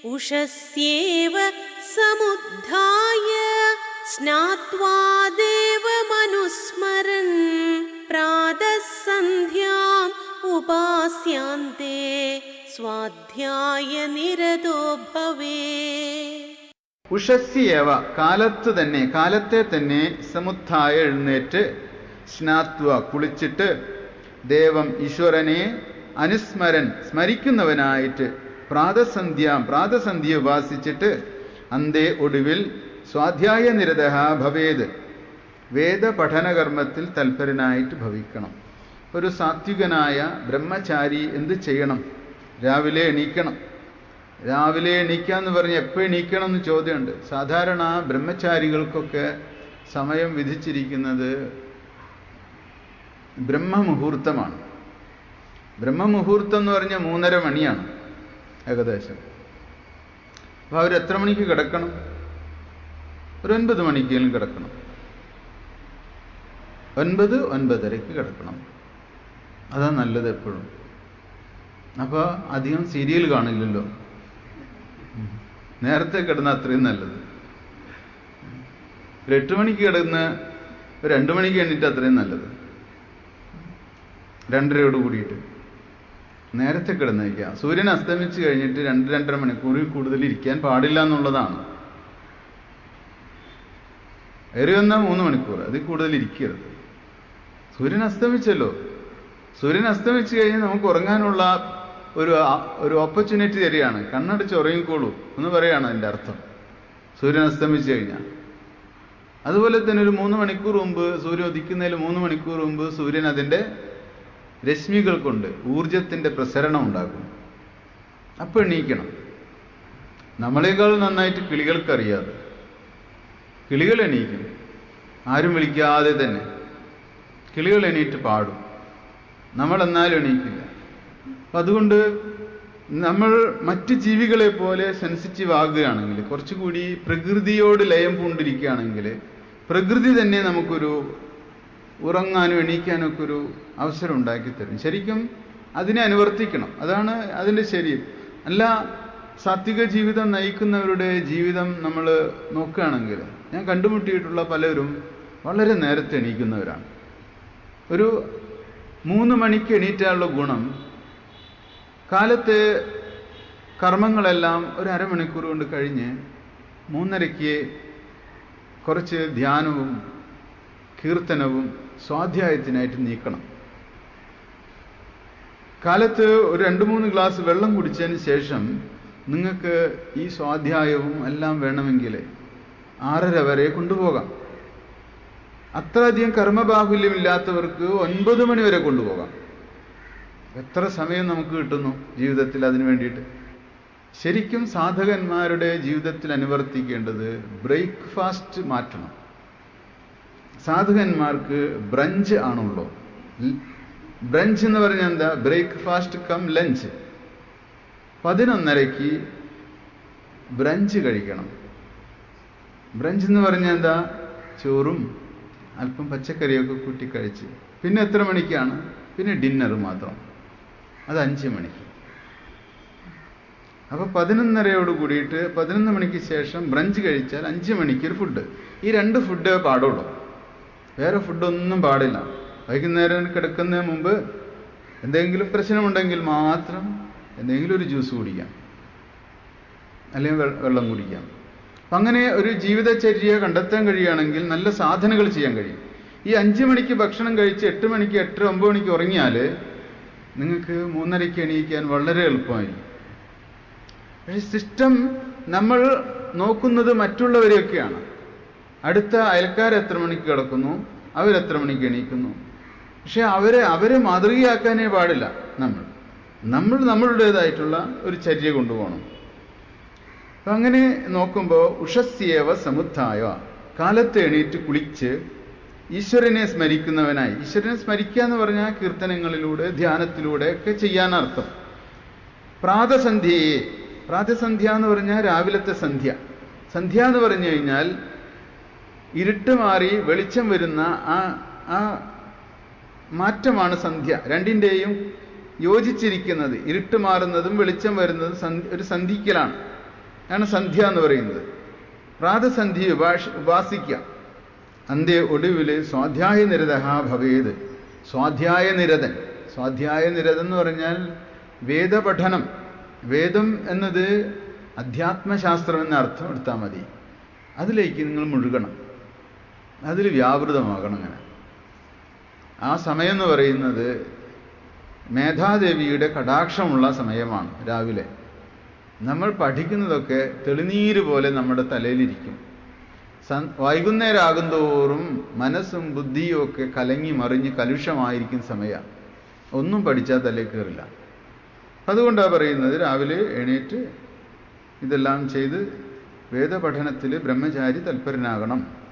ഉഷസ്യേവ സമുദ്ധായ സ്നാത്വാ ദേവമനുസ്മരൻ പ്രാതഃസന്ധ്യാം ഉപാസ്യാന്തേ സ്വാധ്യായ നിരതോ ഭവേത്. ഉഷസ്യേവ കാലത്തെ തന്നെ സമുദ്ധായ എഴുന്നേറ്റ് സ്നാത്വ കുളിച്ചിട്ട് ദേവം ഈശ്വരനെ അനുസ്മരൻ സ്മരിക്കുന്നവനായിട്ട് പ്രാതസന്ധ്യ ഉപാസിച്ചിട്ട് അന്തേ ഒടുവിൽ സ്വാധ്യായ നിരതഃ ഭവേത് വേദ പഠനകർമ്മത്തിൽ തൽപരനായിട്ട് ഭവിക്കണം. ഒരു സാത്വികനായ ബ്രഹ്മചാരി എന്ത് ചെയ്യണം? രാവിലെ എണീക്കണം. രാവിലെ എണീക്കാന്ന് പറഞ്ഞ് എപ്പോൾ എണീക്കണം എന്ന് ചോദ്യമുണ്ട്. സാധാരണ ബ്രഹ്മചാരികൾക്കൊക്കെ സമയം വിധിച്ചിരിക്കുന്നത് ബ്രഹ്മമുഹൂർത്തമാണ്. ബ്രഹ്മമുഹൂർത്തം എന്ന് പറഞ്ഞാൽ 3:30 മണിയാണ് ഏകദേശം. അപ്പോൾ അവരെത്ര മണിക്ക് കിടക്കണം? ഒരു 9 മണിക്കെങ്കിലും കിടക്കണം. 9-9:30 കിടക്കണം. അതാ നല്ലത് എപ്പോഴും. അപ്പോൾ അധികം സീരിയൽ കാണില്ലല്ലോ. നേരത്തെ കിടന്ന അത്രയും നല്ലത്. ഒരു 8 മണിക്ക് കിടന്ന് ഒരു 2 മണിക്ക് എണ്ണിട്ട് അത്രയും നല്ലത്. 2:30 കൂടിയിട്ട് നേരത്തെ കിടന്നിരിക്കുക. സൂര്യൻ അസ്തമിച്ച് കഴിഞ്ഞിട്ട് 2-2.5 മണിക്കൂറിൽ കൂടുതൽ ഇരിക്കാൻ പാടില്ല എന്നുള്ളതാണ്. ഏറി വന്നാൽ 3 മണിക്കൂർ, അതിൽ കൂടുതൽ ഇരിക്കരുത്. സൂര്യൻ അസ്തമിച്ചല്ലോ. സൂര്യൻ അസ്തമിച്ച് കഴിഞ്ഞാൽ നമുക്ക് ഉറങ്ങാനുള്ള ഒരു ഓപ്പർച്യൂണിറ്റി തരികയാണ്. കണ്ണടച്ച് ഉറങ്ങിക്കോളൂ എന്ന് പറയുകയാണ് അതിൻ്റെ അർത്ഥം, സൂര്യൻ അസ്തമിച്ച് കഴിഞ്ഞാൽ. അതുപോലെ തന്നെ ഒരു 3 മണിക്കൂർ മുമ്പ്, സൂര്യൻ ഉദിക്കുന്നതിൽ 3 മണിക്കൂർ മുമ്പ് സൂര്യൻ അതിൻ്റെ രശ്മികൾ കൊണ്ട് ഊർജത്തിൻ്റെ പ്രസരണം ഉണ്ടാക്കും. അപ്പം എണീക്കണം. നമ്മളെക്കാൾ നന്നായിട്ട് കിളികൾക്കറിയാതെ കിളികൾ എണീക്കും. ആരും വിളിക്കാതെ തന്നെ കിളികൾ എണീറ്റ് പാടും. നമ്മളെന്നാലും എണീക്കില്ല. അപ്പം അതുകൊണ്ട് നമ്മൾ മറ്റ് ജീവികളെ പോലെ സെൻസിറ്റീവ് ആകുകയാണെങ്കിൽ, കുറച്ചുകൂടി പ്രകൃതിയോട് ലയം പൂണ്ടിരിക്കുകയാണെങ്കിൽ, പ്രകൃതി തന്നെ നമുക്കൊരു ഉറങ്ങാനും എണീക്കാനും ഒക്കെ ഒരു അവസരം ഉണ്ടാക്കി തരും. ശരിക്കും അതിനെ അനുവർത്തിക്കണം. അതാണ് അതിൻ്റെ ശരി. അല്ല, സാത്വിക ജീവിതം നയിക്കുന്നവരുടെ ജീവിതം നമ്മൾ നോക്കുകയാണെങ്കിൽ, ഞാൻ കണ്ടുമുട്ടിയിട്ടുള്ള പലരും വളരെ നേരത്തെ എണീക്കുന്നവരാണ്. ഒരു 3 മണിക്ക് എണീറ്റാനുള്ള ഗുണം, കാലത്തെ കർമ്മങ്ങളെല്ലാം ഒരു അരമണിക്കൂർ കൊണ്ട് കഴിഞ്ഞ് 3:30 കുറച്ച് ധ്യാനവും കീർത്തനവും സ്വാധ്യായത്തിനായിട്ട് നീക്കണം. കാലത്ത് ഒരു 2-3 ഗ്ലാസ് വെള്ളം കുടിച്ചതിന് ശേഷം നിങ്ങൾക്ക് ഈ സ്വാധ്യായവും എല്ലാം വേണമെങ്കിൽ 6:30 വരെ കൊണ്ടുപോകാം. അത്രയധികം കർമ്മബാഹുല്യമില്ലാത്തവർക്ക് 9 മണി വരെ കൊണ്ടുപോകാം. എത്ര സമയം നമുക്ക് കിട്ടുന്നു ജീവിതത്തിൽ അതിനു വേണ്ടിയിട്ട്? ശരിക്കും സാധകന്മാരുടെ ജീവിതത്തിൽ അനുവർത്തിക്കേണ്ടത് ബ്രേക്ക്ഫാസ്റ്റ് മാറ്റണം. സാധകന്മാർക്ക് ബ്രഞ്ച് ആണുള്ളൂ. ബ്രഞ്ച് എന്ന് പറഞ്ഞാൽ എന്താ? Breakfast cum lunch. 11:30 ബ്രഞ്ച് കഴിക്കണം. ബ്രഞ്ച് എന്ന് പറഞ്ഞാൽ എന്താ? ചോറും അല്പം പച്ചക്കറിയൊക്കെ കൂട്ടി കഴിച്ച് പിന്നെ എത്ര മണിക്കാണ്? പിന്നെ ഡിന്നർ മാത്രം. അത് 5 മണിക്ക്. അപ്പോൾ 11:30 കൂടിയിട്ട് 11 മണിക്ക് ശേഷം ബ്രഞ്ച് കഴിച്ചാൽ 5 മണിക്ക് ഒരു ഫുഡ്. ഈ 2 ഫുഡേ പാടുള്ളൂ. വേറെ ഫുഡൊന്നും പാടില്ല. വൈകുന്നേരം കിടക്കുന്നതിന് മുമ്പ് എന്തെങ്കിലും പ്രശ്നമുണ്ടെങ്കിൽ മാത്രം എന്തെങ്കിലും ഒരു ജ്യൂസ് കുടിക്കാം, അല്ലെങ്കിൽ വെള്ളം കുടിക്കാം. അപ്പം അങ്ങനെ ഒരു ജീവിതചര്യ കണ്ടെത്താൻ കഴിയുകയാണെങ്കിൽ നല്ല സാധനകൾ ചെയ്യാൻ കഴിയും. ഈ 5 മണിക്ക് ഭക്ഷണം കഴിച്ച് 8 മണിക്ക് 8-9 മണിക്ക് ഉറങ്ങിയാൽ നിങ്ങൾക്ക് 3:30 എണീക്കാൻ വളരെ എളുപ്പമായിരിക്കും. പക്ഷേ സിസ്റ്റം നമ്മൾ നോക്കുന്നത് മറ്റുള്ളവരെയൊക്കെയാണ്. അടുത്ത അയൽക്കാർ എത്ര മണിക്ക് കിടക്കുന്നു, അവരെത്ര മണിക്ക് എണീക്കുന്നു. പക്ഷെ അവരെ മാതൃകയാക്കാനേ പാടില്ല. നമ്മൾ നമ്മളുടേതായിട്ടുള്ള ഒരു ചര്യ കൊണ്ടുപോകണം. അപ്പം അങ്ങനെ നോക്കുമ്പോൾ ഉഷസ്യേവ സമുദ്ധായ, കാലത്ത് എണീറ്റ് കുളിച്ച് ഈശ്വരനെ സ്മരിക്കുന്നവനായി. ഈശ്വരനെ സ്മരിക്കുക എന്ന് പറഞ്ഞാൽ കീർത്തനങ്ങളിലൂടെ ധ്യാനത്തിലൂടെ ഒക്കെ ചെയ്യാനർത്ഥം. പ്രാതസന്ധ്യ എന്ന് പറഞ്ഞാൽ രാവിലത്തെ സന്ധ്യ. സന്ധ്യ എന്ന് പറഞ്ഞു കഴിഞ്ഞാൽ ഇരുട്ട് മാറി വെളിച്ചം വരുന്ന ആ മാറ്റമാണ് സന്ധ്യ. രണ്ടിൻ്റെയും യോജിച്ചിരിക്കുന്നത്, ഇരുട്ട് മാറുന്നതും വെളിച്ചം വരുന്നതും ഒരു സന്ധിക്കലാണ്. ആണ് സന്ധ്യ എന്ന് പറയുന്നത്. പ്രാതസന്ധ്യ ഉപാസിക്കുക. അന്ത്യ ഒടുവിൽ സ്വാധ്യായ നിരത ഭവേത്. സ്വാധ്യായ നിരതൻ എന്ന് പറഞ്ഞാൽ വേദപഠനം. വേദം എന്നത് അധ്യാത്മശാസ്ത്രം എന്ന അർത്ഥം എടുത്താൽ മതി. അതിലേക്ക് നിങ്ങൾ മുഴുകണം, അതിൽ വ്യാപൃതമാകണം. അങ്ങനെ ആ സമയം എന്ന് പറയുന്നത് മേധാദേവിയുടെ കടാക്ഷമുള്ള സമയമാണ്. രാവിലെ നമ്മൾ പഠിക്കുന്നതൊക്കെ തെളിനീര് പോലെ നമ്മുടെ തലയിലിരിക്കും. വൈകുന്നേരം തോറും മനസ്സും ബുദ്ധിയും ഒക്കെ കലങ്ങി മറിഞ്ഞ് കലുഷമായിരിക്കുന്ന സമയമാണ്. ഒന്നും പഠിച്ചാൽ തലയിൽ കയറില്ല. അതുകൊണ്ടാണ് പറയുന്നത് രാവിലെ എണീറ്റ് ഇതെല്ലാം ചെയ്ത് വേദപഠനത്തിൽ ബ്രഹ്മചാരി തൽപരനാകണം.